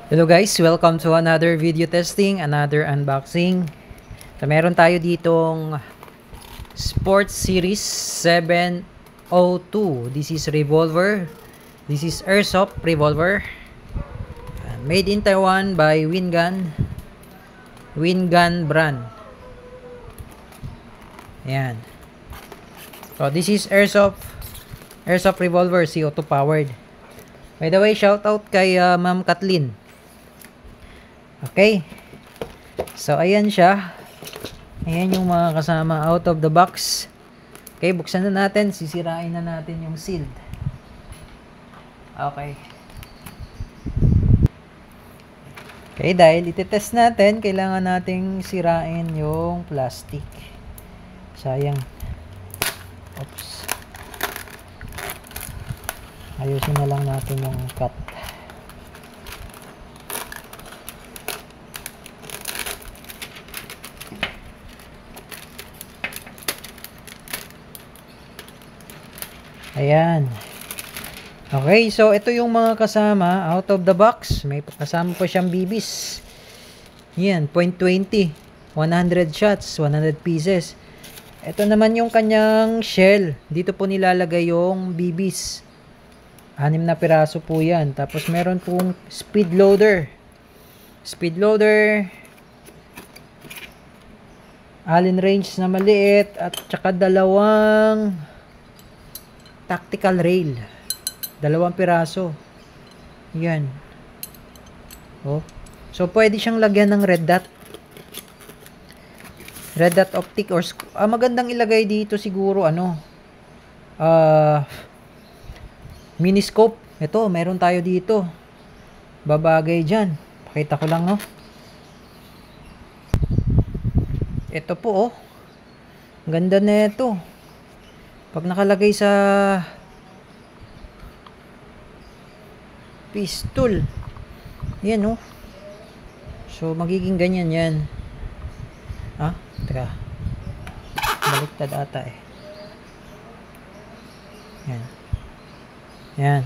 Hello guys, welcome to another video testing, another unboxing. So meron tayo ditong Sports Series 702. This is revolver. This is airsoft revolver. Made in Taiwan by Wingun brand. Ayan. So this is airsoft revolver, CO2 powered. By the way, shout out kay Ma'am Kathleen. Okay. So, ayan siya. Ayan yung mga kasama out of the box. Okay, buksan na natin. Sisirain na natin yung sealed. Okay. Okay, dahil itetest natin, kailangan nating sirain yung plastic. Sayang. Oops. Ayusin na lang natin yung cut. Ayan. Okay, so ito yung mga kasama out of the box. May kasama pa siyang bibis. Yan, .20, 100 shots, 100 pieces. Ito naman yung kanyang shell. Dito po nilalagay yung bibis. 6 na piraso po yan. Tapos meron pong speed loader. Speed loader. Allen range na maliit. At saka dalawang tactical rail. 2 piraso. Yan. Oh. So, pwede siyang lagyan ng red dot. Red dot optic or magandang ilagay dito siguro mini scope. Ito, meron tayo dito. Babagay dyan. Pakita ko lang, no? Ito po, oh. Ganda na ito. Pag nakalagay sa pistol, yan, oh. So, magiging ganyan yan. Teka. Baliktad ata eh. Yan. Yan.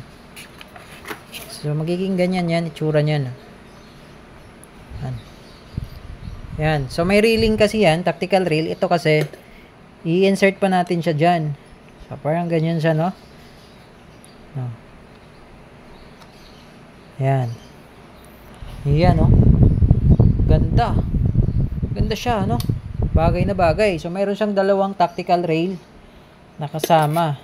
So, magiging ganyan yan. Itsura niyan. Yan. Yan. So, may reeling kasi yan. Tactical reel. Ito kasi, i-insert pa natin siya dyan. So, parang ganyan siya, no? Yan. Yan, no? Ganda. Ganda siya, no? Bagay na bagay. So, mayroon siyang 2 tactical rail na kasama.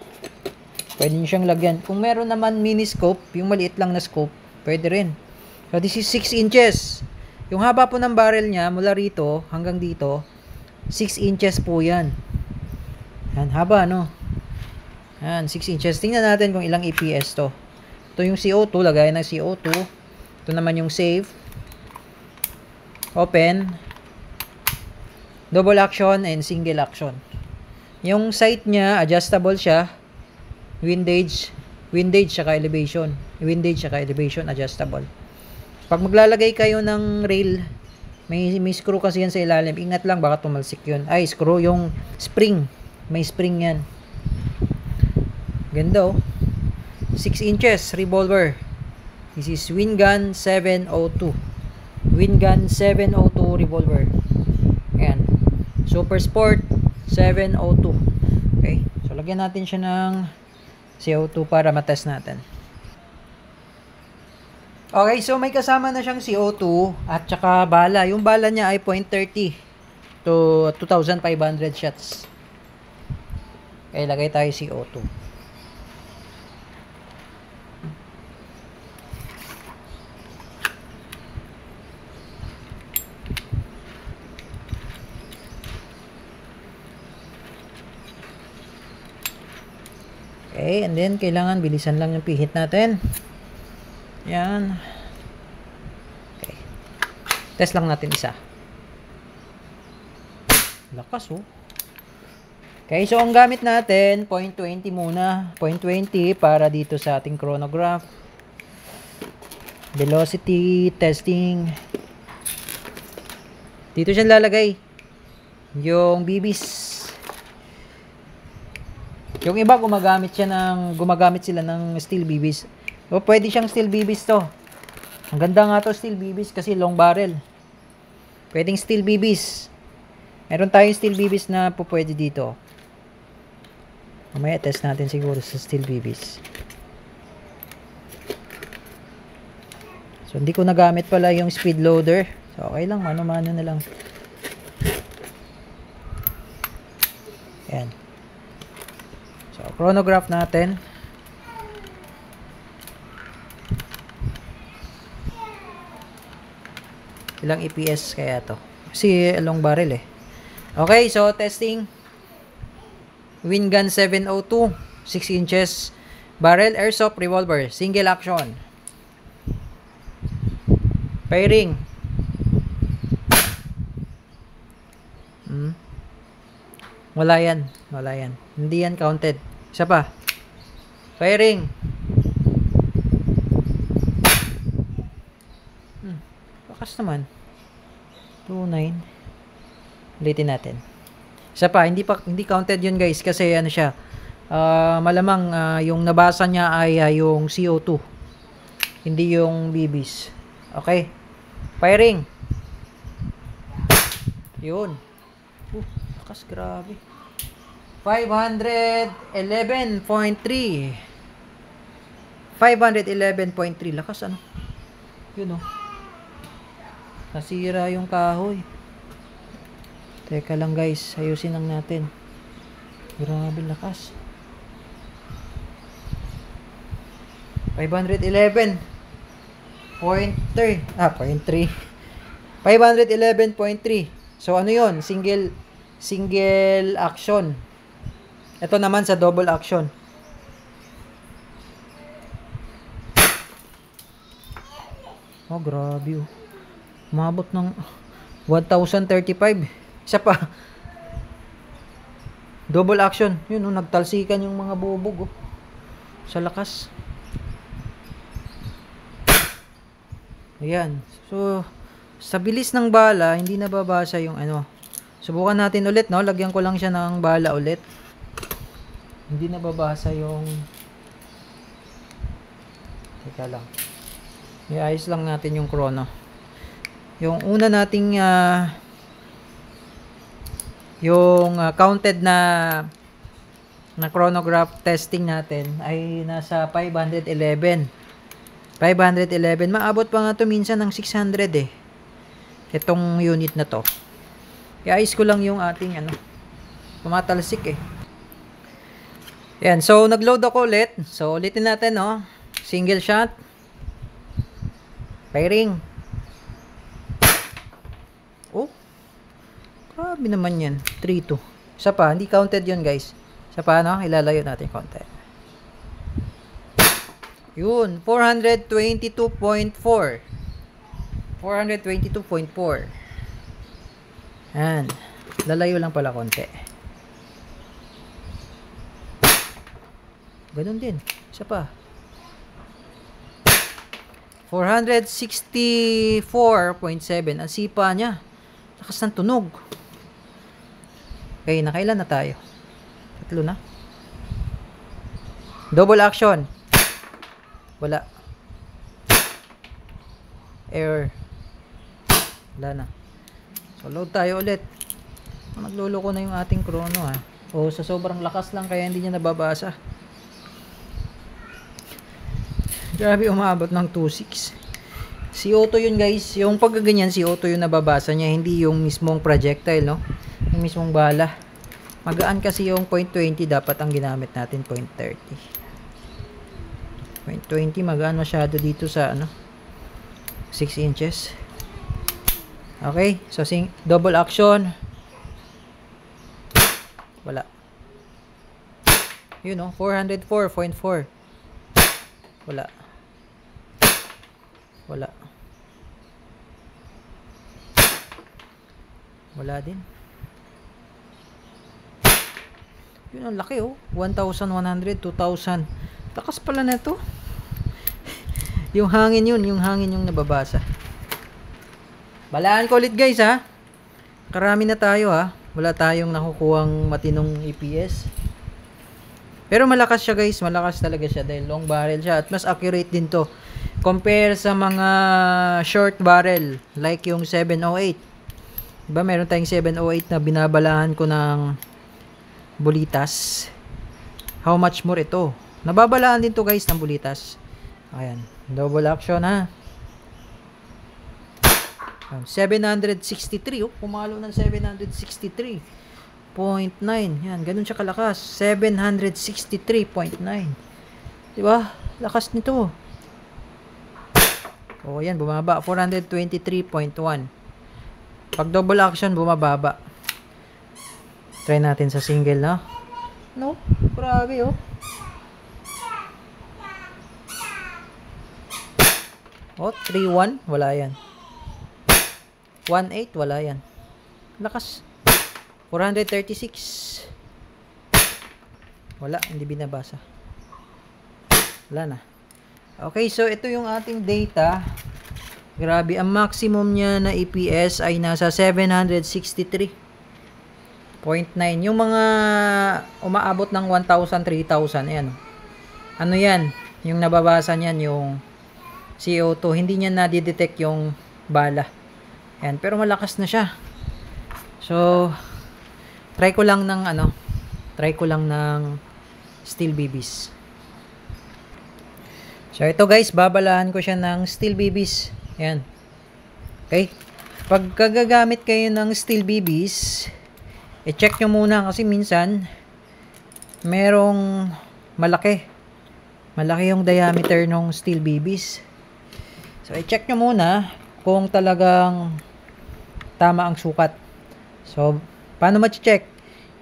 Pwede nyo siyang lagyan. Kung meron naman mini scope, yung maliit lang na scope, pwede rin. So, this is 6 inches. Yung haba po ng barrel niya, mula rito hanggang dito, 6 inches po yan. Yan, haba, no? Yan, 6 inches. Tingnan natin kung ilang EPS to. Ito yung CO2, lagay ng CO2. Ito naman yung save. Open. Double action and single action. Yung sight niya, adjustable siya. Windage saka elevation. Windage saka elevation, adjustable. Pag maglalagay kayo ng rail, may screw kasi yan sa ilalim. Ingat lang, baka tumalsik yun. Ay, screw yung spring. May spring yan. Ganda, oh. 6 inches revolver. This is Wingun 702. Wingun 702 revolver. Ayan. Super Sport 702. Okay. So, lagyan natin siya ng CO2 para matest natin. Okay. So, may kasama na siyang CO2 at saka bala. Yung bala niya ay .30 to 2,500 shots. Okay. Lagay tayo CO2. Okay, and then kailangan bilisan lang yung pihit natin. Yan. Okay. Test lang natin isa. Lakas, oh. Okay, so ang gamit natin, .20 muna. .20 para dito sa ating chronograph. Velocity testing. Dito siya lalagay yung bibis. Yung iba gumagamit sila ng steel bibis. O pwede siyang steel bibis to. Ang ganda nga to steel BBs kasi long barrel. Pwedeng steel BBs. Meron tayong steel BBs na po pwede dito. Mamaya test natin siguro sa steel BBs. So hindi ko nagamit pala yung speed loader. So okay lang, mano-mano na lang. Ayan. So chronograph natin. Ilang EPS kaya to? Kasi long barrel eh. Okay, so testing. Wingun 702, 6 inches. Barrel airsoft revolver, single action. Firing. Wala yan. Wala yan. Hindi yan counted. Isa pa. Firing. Bakas naman. 2.9. Ulitin natin. Isa pa, hindi counted yun guys kasi ano siya. Malamang yung nabasa niya ay yung CO2. Hindi yung BBs. Okay. Firing. Yun. Lakas, grabe. 511.3. 511.3. Lakas ano. Yun oh. Nasira yung kahoy. Teka lang guys, ayusin lang natin. Grabe lakas. 511.3. 0.3. 511.3. So ano 'yon? Single action. Ito naman sa double action. Oh, grabe oh. Umabot ng 1,035. Isa pa. Double action. Yun oh, nagtalsikan yung mga bubog oh. Sa lakas. Ayan. So, sa bilis ng bala, hindi nababasa yung ano. Subukan natin ulit, no? Lagyan ko lang siya ng bala ulit. Hindi nababasa yung... Teka lang. I-ayos lang natin yung chrono. Yung una nating counted na chronograph testing natin ay nasa 511. Maabot pa nga to minsan ng 600 eh. Itong unit na to. I-ayos ko lang yung ating ano. Tumatalsik eh. Yan. So, nag-load ako ulit. So, ulitin natin, no? Single shot. Firing. Oh. Grabe naman yan. 3-2. Isa pa. Hindi counted yun, guys. Isa pa, no? Ilalayo natin konti. Yun. 422.4. 422.4. Yan. Lalayo lang pala konti. Ganun din. Isa pa. 464.7. Ang sipa niya. Lakas ng tunog. Okay, nakailan na tayo? 3 na. Double action. Wala. Error. Wala na. So, load tayo ulit. Nagluloko na yung ating chrono ha. O, sa sobrang lakas lang kaya hindi niya nababasa. Grabe, umabot ng 2.6. CO2 yun guys. Yung pagkaganyan, CO2 yung nababasa niya. Hindi yung mismong projectile, no? Yung mismong bala. Magaan kasi yung 0.20. Dapat ang ginamit natin 0.30. 0.20 magaan masyado dito sa ano 6 inches. Okay. So, double action. Wala. Yun, no? 404.4. Wala. Wala. Wala din. Yun, ang laki oh. 1,100, 2,000. Lakas pala na ito. Yung hangin yun. Yung hangin yung nababasa. Balaan ko ulit guys ha. Karami na tayo ha. Wala tayong nakukuhang matinong EPS. Pero malakas siya guys. Malakas talaga siya dahil long barrel siya. At mas accurate din to compare sa mga short barrel like yung 708. Diba meron tayong 708 na binabalahan ko ng bulitas. How much more ito? Nababalaan din to guys ng bulitas. Ayan, double action ha. 763, oh, pumalo ng 763.9. Yan, ganun siya kalakas. 763.9. Diba? Lakas nito. Oh, yan, bumaba. 423.1. Pag double action, bumababa. Try natin sa single, no? No? Grabe, oh. Oh, 3-1. Wala yan. 1-8. Wala yan. Lakas. 436. Wala. Hindi binabasa. Wala na. Okay, so ito yung ating data. Grabe. Ang maximum niya na EPS ay nasa 763.9. Yung mga umaabot ng 1,000, 3,000. Ayan. Ano yan? Yung nababasa niyan, yung CO2, hindi niya na-detect yung bala. Ayan, pero malakas na siya. So, try ko lang ng steel BBs. So, ito guys, babalahan ko siya ng steel BBs. Ayan. Okay? Pag gagamit kayo ng steel BBs, i-check nyo muna kasi minsan, merong malaki yung diameter ng steel BBs. So, i-check nyo muna kung talagang tama ang sukat. So, paano ma-check?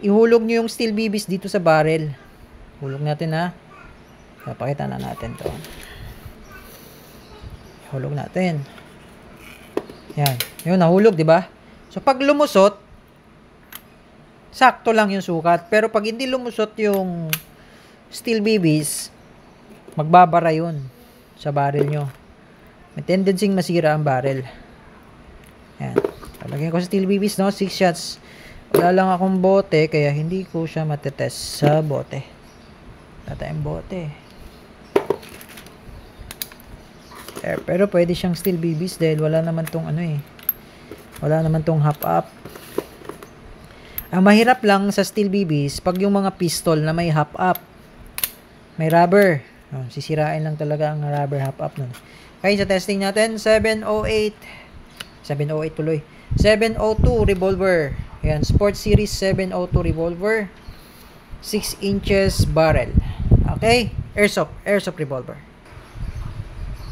Ihulog nyo yung steel BBs dito sa barrel. Hulog natin ha. Papakita na natin to. Hulog natin. Yan. Yun, nahulog, di ba? So, pag lumusot, sakto lang yung sukat. Pero pag hindi lumusot yung steel BBs, magbabara yun sa barrel nyo. May tendency masira ang barrel. Ayan. Talagyan ko sa steel BBs, no? 6 shots. Wala lang akong bote, kaya hindi ko siya matetest sa bote. Wala tayong bote. Pero pwede siyang steel BBs dahil wala naman tong wala naman tong hop up. Ang mahirap lang sa steel BBs, pag yung mga pistol na may hop up, may rubber. Sisirain lang talaga ang rubber hop up nun. Okay, sa testing natin, 708 tuloy. 702 revolver. Ayan, Sport Series 702 revolver. 6 inches barrel. Okay, airsoft revolver.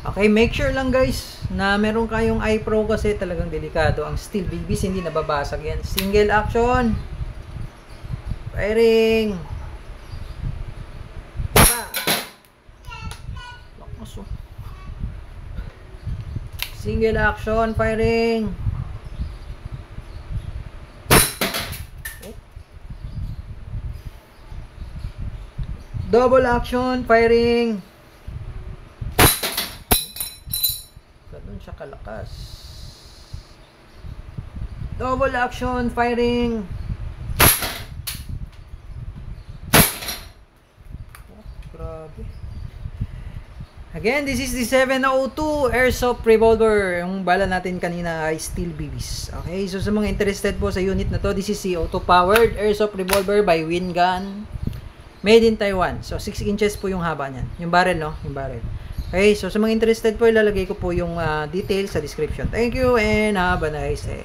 Okay, make sure lang guys na meron kayong iPro kasi talagang delikado. Ang steel BBs hindi nababasag yan. Single action. Firing. Single action, firing. Double action, firing. Ganun siya kalakas. Double action, firing. Oh, grabe. Again, this is the 702 Airsoft Revolver. Yung bala natin kanina ay steel BBs. Okay, so sa mga interested po sa unit na to, this is the auto-powered Airsoft Revolver by Wingun. Made in Taiwan. So, 6 inches po yung haba niyan. Yung barrel, no? Yung barrel. Okay, so sa mga interested po, ilalagay ko po yung details sa description. Thank you and have a nice day.